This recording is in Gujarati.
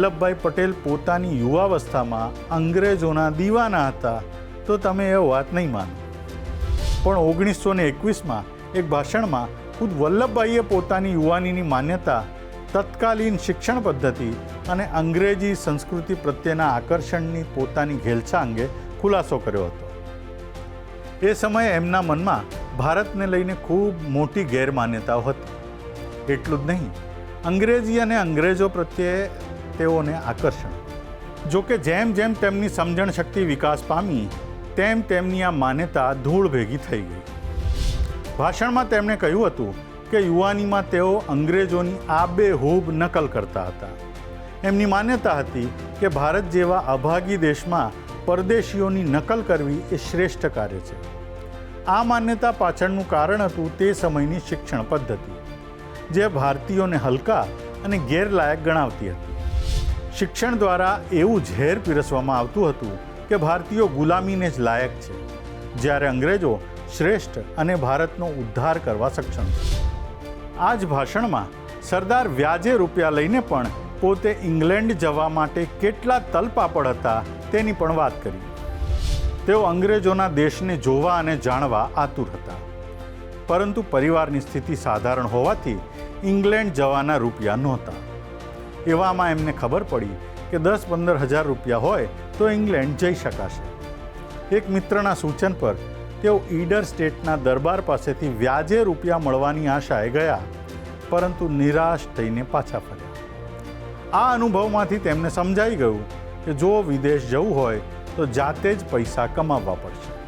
વલ્લભભાઈ પટેલ પોતાની યુવાવસ્થામાં અંગ્રેજોના દીવાના હતા તો તમે એ વાત નહીં માનો. પણ 1921માં એક ભાષણમાં ખુદ વલ્લભભાઈએ પોતાની યુવાનીની માન્યતા, તત્કાલીન શિક્ષણ પદ્ધતિ અને અંગ્રેજી સંસ્કૃતિ પ્રત્યેના આકર્ષણની પોતાની ઘેલછા અંગે ખુલાસો કર્યો હતો. એ સમયે એમના મનમાં ભારતને લઈને ખૂબ મોટી ગેરમાન્યતાઓ હતી. એટલું જ નહીં, અંગ્રેજી અને અંગ્રેજો પ્રત્યે તેઓને આકર્ષણ. જોકે જેમ જેમ તેમની સમજણ શક્તિ વિકાસ પામી તેમ તેમની આ માન્યતા ધૂળ ભેગી થઈ ગઈ. ભાષણમાં તેમણે કહ્યું હતું કે યુવાનીમાં તેઓ અંગ્રેજોની આબેહૂબ નકલ કરતા હતા. એમની માન્યતા હતી કે ભારત જેવા અભાગી દેશમાં પરદેશીઓની નકલ કરવી એ શ્રેષ્ઠ કાર્ય છે. આ માન્યતા પાછળનું કારણ હતું તે સમયની શિક્ષણ પદ્ધતિ, જે ભારતીયોને હલકા અને ગેરલાયક ગણાવતી હતી. શિક્ષણ દ્વારા એવું ઝેર પીરસવામાં આવતું હતું કે ભારતીયો ગુલામીને જ લાયક છે, જ્યારે અંગ્રેજો શ્રેષ્ઠ અને ભારતનો ઉદ્ધાર કરવા સક્ષમ છે. આ જ ભાષણમાં સરદાર વ્યાજે રૂપિયા લઈને પણ પોતે ઇંગ્લેન્ડ જવા માટે કેટલા તલપાપડ હતા તેની પણ વાત કરી. તેઓ અંગ્રેજોના દેશને જોવા અને જાણવા આતુર હતા, પરંતુ પરિવારની સ્થિતિ સાધારણ હોવાથી ઇંગ્લેન્ડ જવાના રૂપિયા નહોતા. એવામાં એમને ખબર પડી કે 10-15 હજાર રૂપિયા હોય તો ઇંગ્લેન્ડ જઈ શકાશે. એક મિત્રના સૂચન પર તેઓ ઈડર સ્ટેટના દરબાર પાસેથી વ્યાજે રૂપિયા મળવાની આશાએ ગયા, પરંતુ નિરાશ થઈને પાછા ફર્યા. આ અનુભવમાંથી તેમને સમજાઈ ગયું કે જો વિદેશ જવું હોય તો જાતે જ પૈસા કમાવવા પડશે.